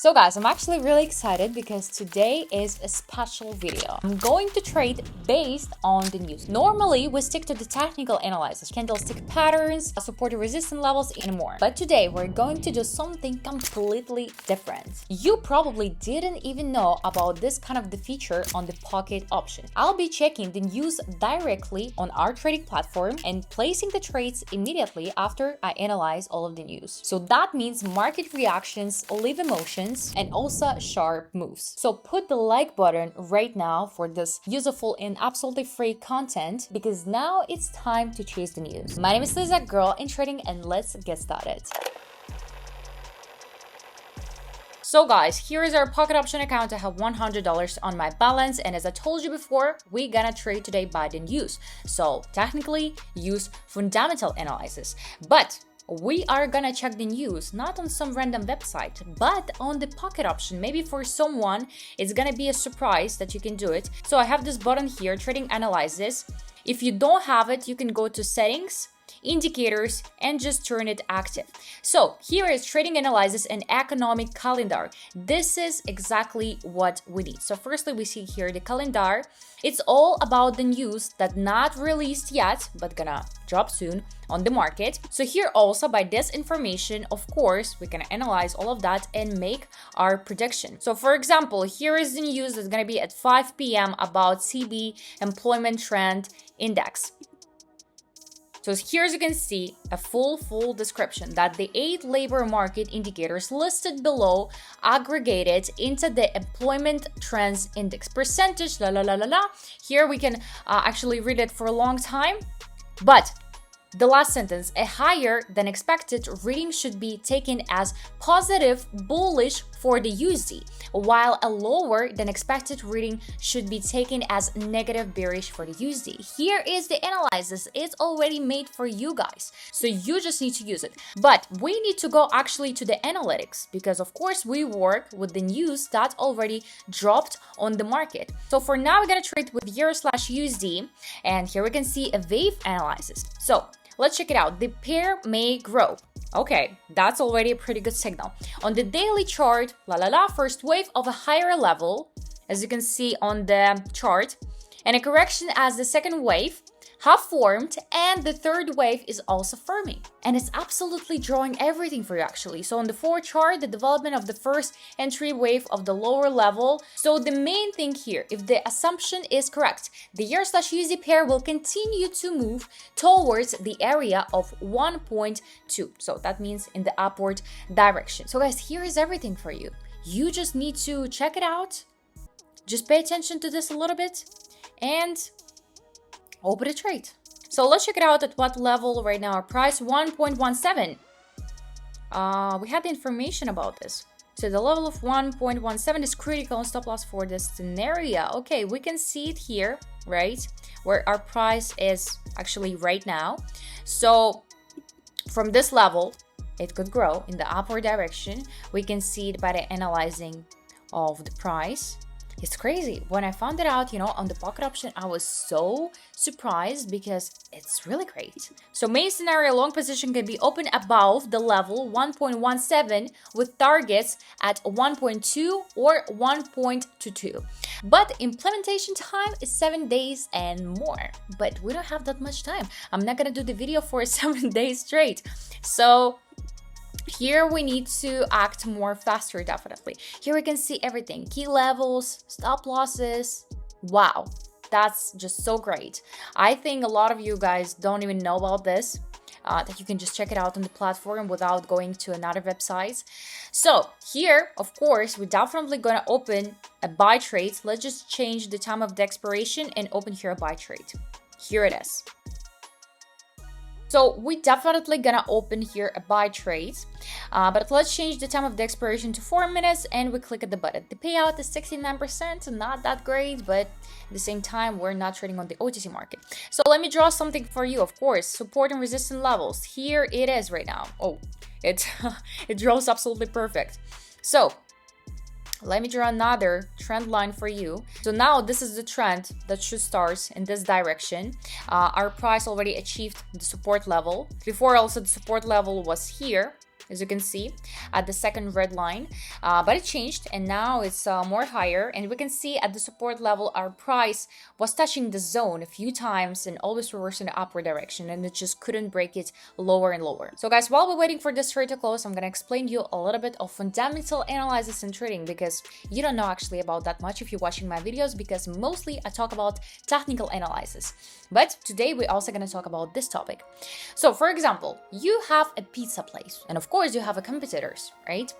So guys, I'm actually really excited because today is a special video. I'm going to trade based on the news. Normally, we stick to the technical analysis, candlestick patterns, support and resistance levels, and more. But today, we're going to do something completely different. You probably didn't even know about this kind of the feature on the pocket option. I'll be checking the news directly on our trading platform and placing the trades immediately after I analyze all of the news. So that means market reactions, live emotions, and also sharp moves. So put the like button right now for this useful and absolutely free content because now it's time to chase the news. My name is Lisa, girl in trading, and let's get started. So guys, here is our pocket option account. I have $100 on my balance, and as I told you before, we're gonna trade today by the news. So technically use fundamental analysis, but we are gonna check the news not on some random website, but on the pocket option. Maybe for someone it's gonna be a surprise that you can do it. So I have this button here, trading analysis. If you don't have it, you can go to settings, indicators, and just turn it active. So here is trading analysis and economic calendar. This is exactly what we need. So firstly, we see here the calendar. It's all about the news that not released yet, but gonna drop soon on the market. So here also by this information, of course, we can analyze all of that and make our prediction. So for example, here is the news that's gonna be at 5 p.m. about CB employment trend index. So here as you can see, a full description that the 8 labor market indicators listed below aggregated into the employment trends index percentage, Here we can actually read it for a long time, but the last sentence, a higher than expected reading should be taken as positive bullish for the USD, while a lower than expected reading should be taken as negative bearish for the USD. Here is the analysis. It's already made for you guys, so you just need to use it. But we need to go actually to the analytics because of course we work with the news that already dropped on the market. So for now, we're gonna trade with Euro/USD, and here we can see a wave analysis. So let's check it out. The pair may grow. Okay, that's already a pretty good signal. On the daily chart, first wave of a higher level, as you can see on the chart, and a correction as the second wave have formed, and the third wave is also firming. And it's absolutely drawing everything for you actually. So on the 4 chart, the development of the first entry wave of the lower level. So the main thing here, if the assumption is correct, the Euro/USD pair will continue to move towards the area of 1.2. So that means in the upward direction. So guys, here is everything for you. You just need to check it out. Just pay attention to this a little bit and open a trade. So let's check it out at what level right now. Our price 1.17. We had the information about this. So the level of 1.17 is critical and stop loss for this scenario. Okay, we can see it here, right? Where our price is actually right now. So from this level, it could grow in the upward direction. We can see it by the analyzing of the price. It's crazy. When I found it out, on the pocket option, I was so surprised because it's really great. So main scenario, long position can be open above the level 1.17 with targets at 1.2 or 1.22. But implementation time is 7 days and more. But we don't have that much time. I'm not gonna do the video for 7 days straight. So here we need to act more faster, definitely. Here we can see everything, key levels, stop losses. Wow, that's just so great. I think a lot of you guys don't even know about this, that you can just check it out on the platform without going to another website. So here, of course, we're definitely gonna open a buy trade. Let's just change the time of the expiration and open here a buy trade. Here it is. So we definitely gonna open here a buy trade, but let's change the time of the expiration to 4 minutes and we click at the button. The payout is 69%, not that great, but at the same time, we're not trading on the OTC market. So let me draw something for you, of course, support and resistance levels. Here it is right now. Oh, it draws absolutely perfect. So let me draw another trend line for you. So now this is the trend that should start in this direction. Our price already achieved the support level. Before also the support level was here. as you can see at the second red line, but it changed and now it's more higher, and we can see at the support level our price was touching the zone a few times and always reversing the upward direction, and it just couldn't break it lower and lower. So guys, while we're waiting for this trade to close, I'm gonna explain to you a little bit of fundamental analysis and trading, because you don't know actually about that much if you're watching my videos, because mostly I talk about technical analysis. But today we're also going to talk about this topic. So for example, you have a pizza place and of course you have a competitors, right?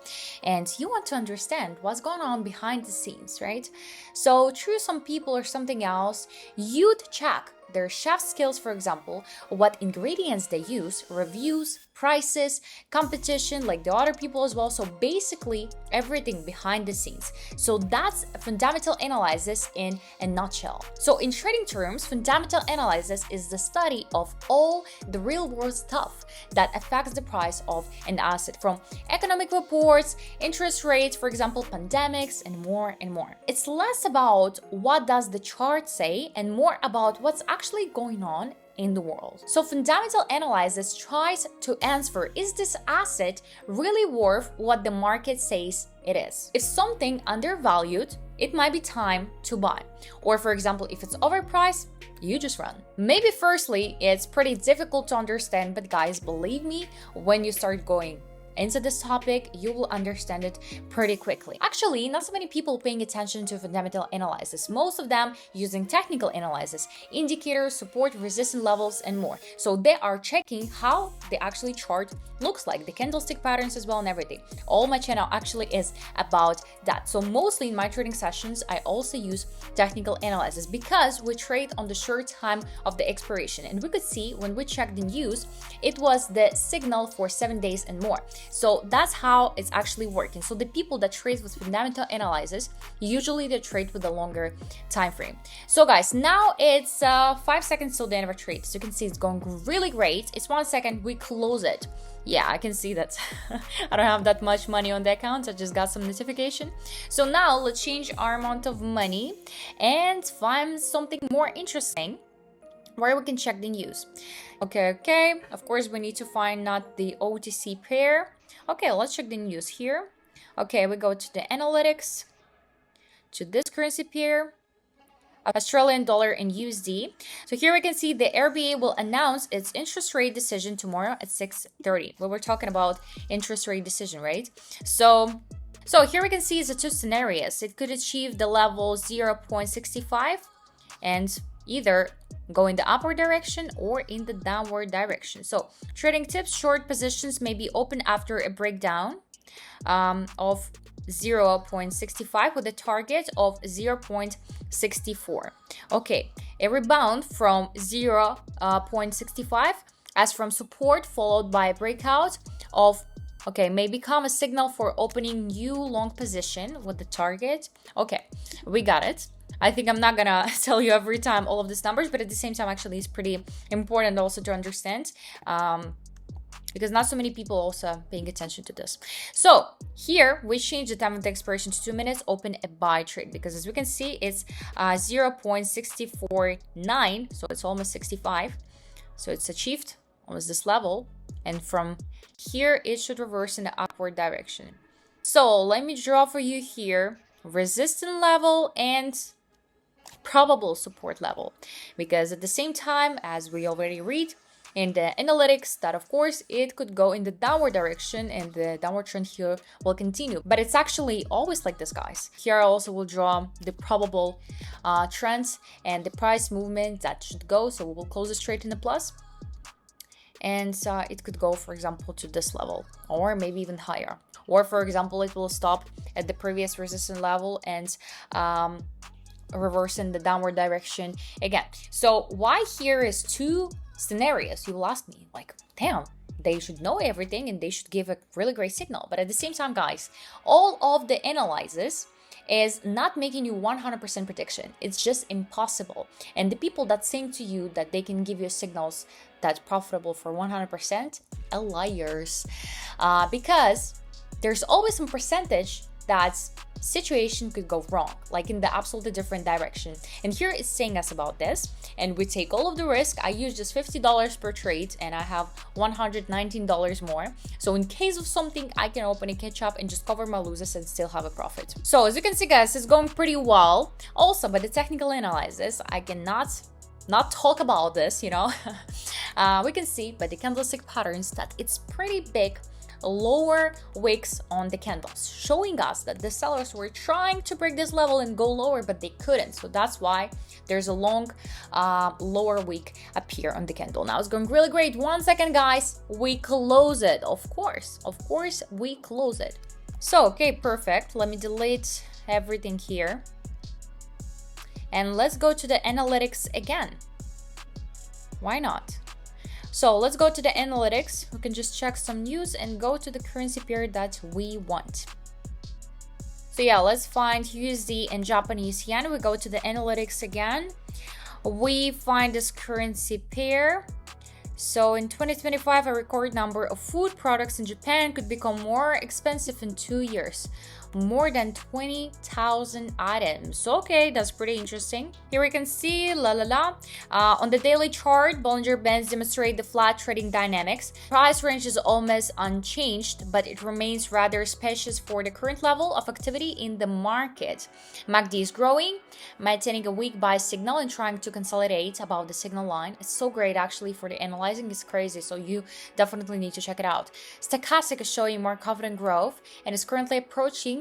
And you want to understand what's going on behind the scenes, right? So through some people or something else, you'd check their chef skills, for example, what ingredients they use, reviews, prices, competition, like the other people as well. So basically everything behind the scenes. So that's a fundamental analysis in a nutshell. So in trading terms, fundamental analysis is the study of all the real world stuff that affects the price of an asset, from economic reports, interest rates, for example, pandemics, and more and more. It's less about what does the chart say and more about what's actually going on in the world. So fundamental analysis tries to answer, is this asset really worth what the market says it is? If something undervalued, it might be time to buy. Or for example, if it's overpriced, you just run. Maybe firstly, it's pretty difficult to understand, but guys, believe me, when you start going into this topic, you will understand it pretty quickly. Actually, not so many people paying attention to fundamental analysis. Most of them using technical analysis, indicators, support, resistance levels, and more. So they are checking how the actually chart looks like, the candlestick patterns as well and everything. All my channel actually is about that. So mostly in my trading sessions, I also use technical analysis because we trade on the short time of the expiration. And we could see when we checked the news, it was the signal for 7 days and more. So that's how it's actually working. So the people that trade with fundamental analysis, usually they trade with a longer time frame. So guys, now it's 5 seconds till the end of our trade. So you can see it's going really great. It's 1 second, we close it. Yeah, I can see that I don't have that much money on the account. I just got some notification. So now let's change our amount of money and find something more interesting where we can check the news. Okay. Of course, we need to find not the OTC pair. Okay, let's check the news here. Okay, we go to the analytics, to this currency pair, Australian dollar and USD. So here we can see the RBA will announce its interest rate decision tomorrow at 6:30. Well, we're talking about interest rate decision, right? So here we can see the two scenarios. It could achieve the level 0.65 and either go in the upward direction or in the downward direction. So trading tips, short positions may be open after a breakdown of 0.65 with a target of 0.64. Okay, a rebound from 0.65 as from support followed by a breakout of may become a signal for opening new long position with the target. Okay, we got it. I think I'm not gonna tell you every time all of these numbers, but at the same time, actually, it's pretty important also to understand because not so many people also paying attention to this. So here we change the time of the expiration to 2 minutes, open a buy trade, because as we can see, it's 0.649, so it's almost 65. So it's achieved almost this level, and from here it should reverse in the upward direction. So let me draw for you here resistance level and probable support level, because at the same time, as we already read in the analytics, that of course it could go in the downward direction and the downward trend here will continue, but it's actually always like this, guys. Here I also will draw the probable trends and the price movement that should go. So we will close this trade in the plus, and it could go, for example, to this level or maybe even higher, or for example it will stop at the previous resistance level and reverse in the downward direction again. So why here is two scenarios? You will ask me, like, damn, they should know everything and they should give a really great signal. But at the same time, guys, all of the analysis is not making you 100% prediction. It's just impossible. And the people that saying to you that they can give you signals that's profitable for 100% are liars, because there's always some percentage that's situation could go wrong, like in the absolutely different direction. And here it's saying us about this, and we take all of the risk. I use just $50 per trade and I have $119 more. So in case of something, I can open a catch up and just cover my losses and still have a profit. So as you can see, guys, it's going pretty well. Also, by the technical analysis, I cannot not talk about this, you know. We can see by the candlestick patterns that it's pretty big lower wicks on the candles, showing us that the sellers were trying to break this level and go lower, but they couldn't. So that's why there's a long lower wick appear on the candle. Now it's going really great. 1 second, guys, we close it. Of course we close it. So okay, perfect. Let me delete everything here and let's go to the analytics again. Why not? So let's go to the analytics. We can just check some news and go to the currency pair that we want. So yeah, let's find USD and Japanese yen. We go to the analytics again. We find this currency pair. So in 2025, a record number of food products in Japan could become more expensive in 2 years. More than 20,000 items. Okay, that's pretty interesting. Here we can see on the daily chart, Bollinger Bands demonstrate the flat trading dynamics. Price range is almost unchanged, but it remains rather spacious for the current level of activity in the market. MACD is growing, maintaining a weak buy signal and trying to consolidate above the signal line. It's so great actually for the analyzing. It's crazy, so you definitely need to check it out. Stochastic is showing more confident growth and is currently approaching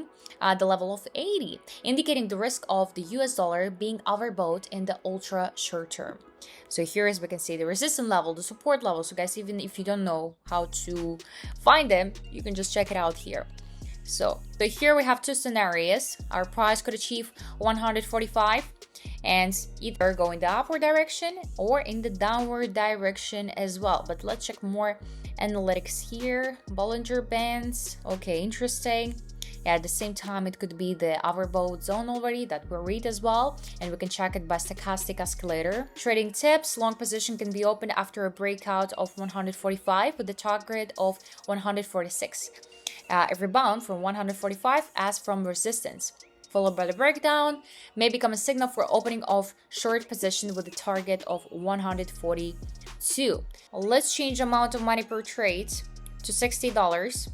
the level of 80, indicating the risk of the US dollar being overbought in the ultra short term. So here, as we can see, the resistance level, the support level. So guys, even if you don't know how to find them, you can just check it out here. So here we have two scenarios. Our price could achieve 145 and either go in the upward direction or in the downward direction as well. But let's check more analytics here. Bollinger Bands. Okay, interesting. At the same time, it could be the overbought zone already that we read as well, and we can check it by stochastic escalator. Trading tips: long position can be opened after a breakout of 145 with the target of 146. A rebound from 145 as from resistance, followed by the breakdown, may become a signal for opening of short position with the target of 142. Let's change amount of money per trade to $60.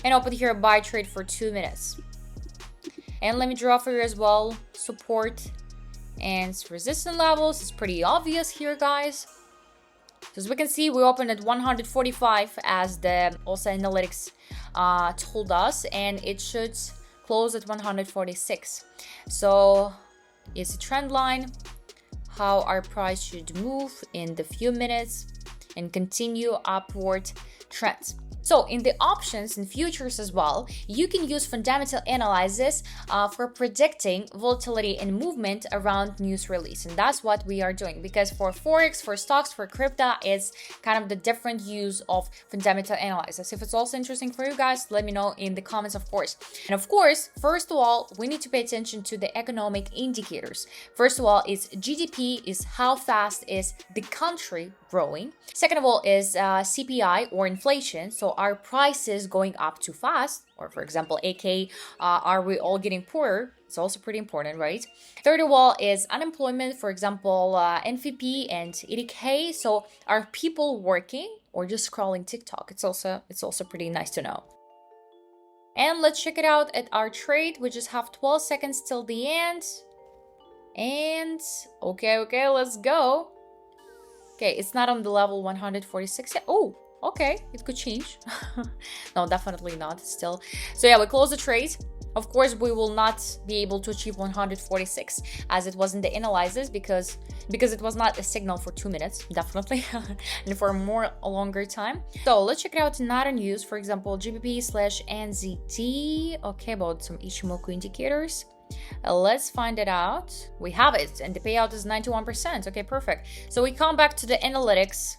And open here a buy trade for 2 minutes. And let me draw for you as well support and resistance levels. It's pretty obvious here, guys. So as we can see, we opened at 145 as the also analytics told us, and it should close at 146. So it's a trend line, how our price should move in the few minutes and continue upward trends. So in the options and futures as well, you can use fundamental analysis for predicting volatility and movement around news release. And that's what we are doing, because for Forex, for stocks, for crypto, it's kind of the different use of fundamental analysis. If it's also interesting for you guys, let me know in the comments, of course. And of course, first of all, we need to pay attention to the economic indicators. First of all, it's GDP, is how fast is the country growing. Second of all is CPI or inflation. So are prices going up too fast? Or for example, AK, are we all getting poorer? It's also pretty important, right? Third of all is unemployment, for example, NVP and EDK. So are people working or just scrolling TikTok? It's also pretty nice to know. And let's check it out at our trade. We just have 12 seconds till the end. And okay, let's go. Okay, it's not on the level 146 yet. Oh, okay, it could change. No, definitely not still. So yeah, we close the trade. Of course, we will not be able to achieve 146 as it was in the analysis because it was not a signal for 2 minutes, definitely, and for a longer time. So let's check it out in other news. For example, GBP/NZT. Okay, about some Ichimoku indicators. Let's find it out. We have it, and the payout is 91%. Okay, perfect. So we come back to the analytics.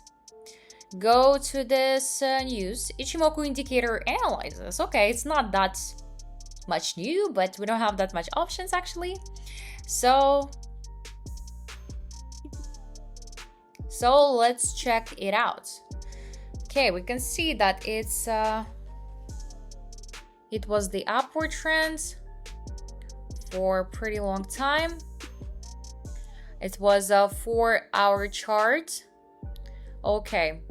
Go to this news. Ichimoku indicator analysis. Okay, it's not that much new, but we don't have that much options actually. So let's check it out. Okay, we can see that it was the upward trend. for a pretty long time. It was a 4-hour chart. Okay.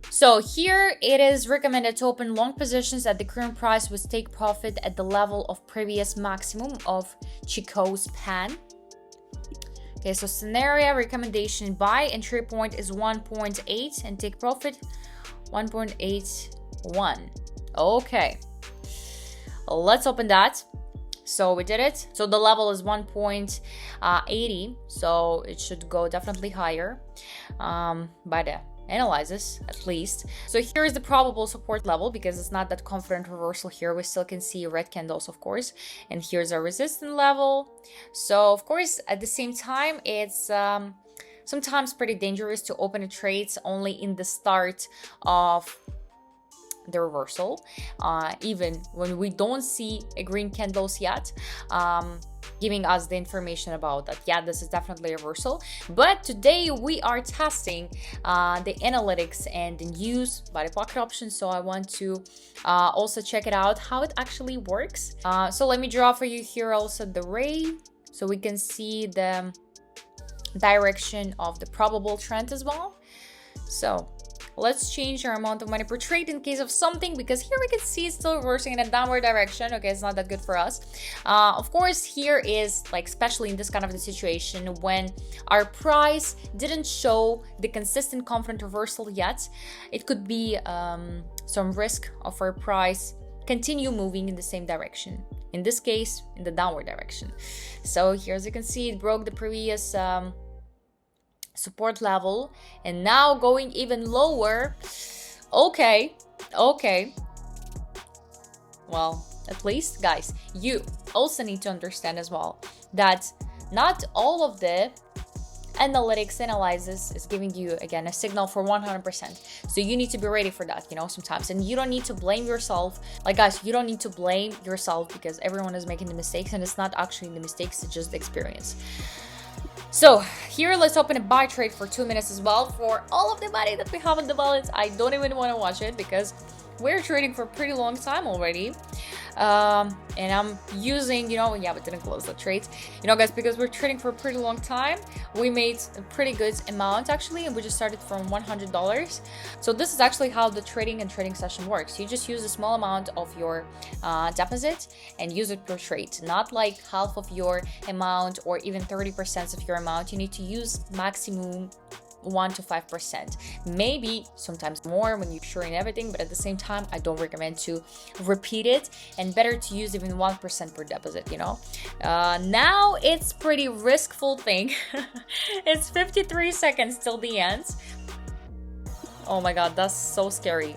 So here it is recommended to open long positions at the current price with take profit at the level of previous maximum of Chico's pan. Okay, so scenario recommendation: buy entry point is 1.8 and take profit 1.81. Okay, let's open that. So we did it. So the level is 1.80, so it should go definitely higher by the analysis at least. So here is the probable support level, because it's not that confident reversal here. We still can see red candles, of course, and here's our resistance level. So of course, at the same time, it's sometimes pretty dangerous to open a trade only in the start of the reversal, even when we don't see a green candles yet, giving us the information about that, yeah, this is definitely a reversal. But today we are testing the analytics and the news by the pocket option, so I want to also check it out how it actually works. So let me draw for you here also the ray, so we can see the direction of the probable trend as well. So let's change our amount of money per trade in case of something, because here we can see it's still reversing in a downward direction. Okay, it's not that good for us. Of course, here is like, especially in this kind of a situation when our price didn't show the consistent confident reversal yet, it could be some risk of our price continue moving in the same direction. In this case, in the downward direction. So here, as you can see, it broke the previous support level and now going even lower. Okay, well, at least guys, you also need to understand as well that not all of the analytics analysis is giving you again a signal for 100%, so you need to be ready for that, you know, sometimes. And you don't need to blame yourself, like guys, you don't need to blame yourself, because everyone is making the mistakes, and it's not actually the mistakes, it's just the experience. So here, let's open a buy trade for 2 minutes as well. For all of the money that we have on the balance, I don't even want to watch it because we're trading for a pretty long time already. And I'm using, yeah, we didn't close the trades, guys, because we're trading for a pretty long time. We made a pretty good amount actually, and we just started from $100. So this is actually how the trading session works. You just use a small amount of your deposit and use it per trade, not like half of your amount or even 30% of your amount. You need to use maximum 1 to 5%, maybe sometimes more when you're sure in everything, but at the same time, I don't recommend to repeat it, and better to use even 1% per deposit, Now it's pretty riskful thing. It's 53 seconds till the end. Oh my god, that's so scary.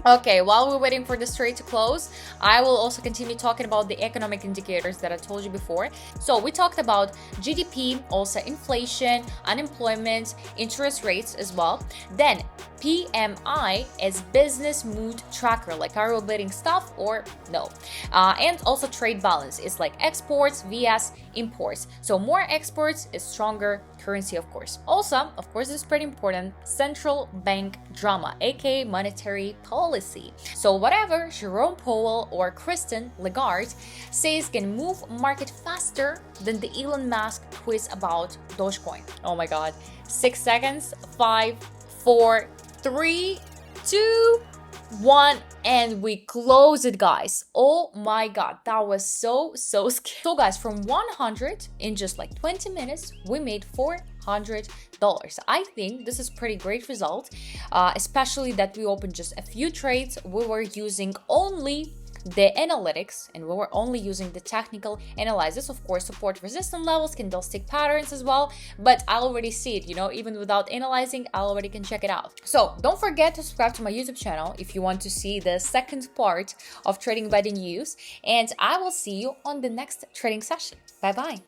Okay, while we're waiting for this trade to close, I will also continue talking about the economic indicators that I told you before. So we talked about GDP, also inflation, unemployment, interest rates as well. Then PMI is business mood tracker, like are we bidding stuff or no? And also trade balance is like exports vs imports. So more exports is stronger currency, of course. Also, of course, this is pretty important, central bank drama, aka monetary policy. So whatever Jerome Powell or Christine Lagarde says can move market faster than the Elon Musk quiz about Dogecoin. Oh my god. 6 seconds, 5, 4, 3, 2, 1, and we close it, guys. Oh my god, that was so scary. So guys, from 100 in just like 20 minutes, we made $400. I think this is pretty great result, especially that we opened just a few trades. We were using only the analytics and we were only using the technical analysis. Of course, support resistance levels, candlestick patterns as well, but I already see it, even without analyzing, I already can check it out. So don't forget to subscribe to my YouTube channel if you want to see the second part of trading by the news, and I will see you on the next trading session. Bye bye.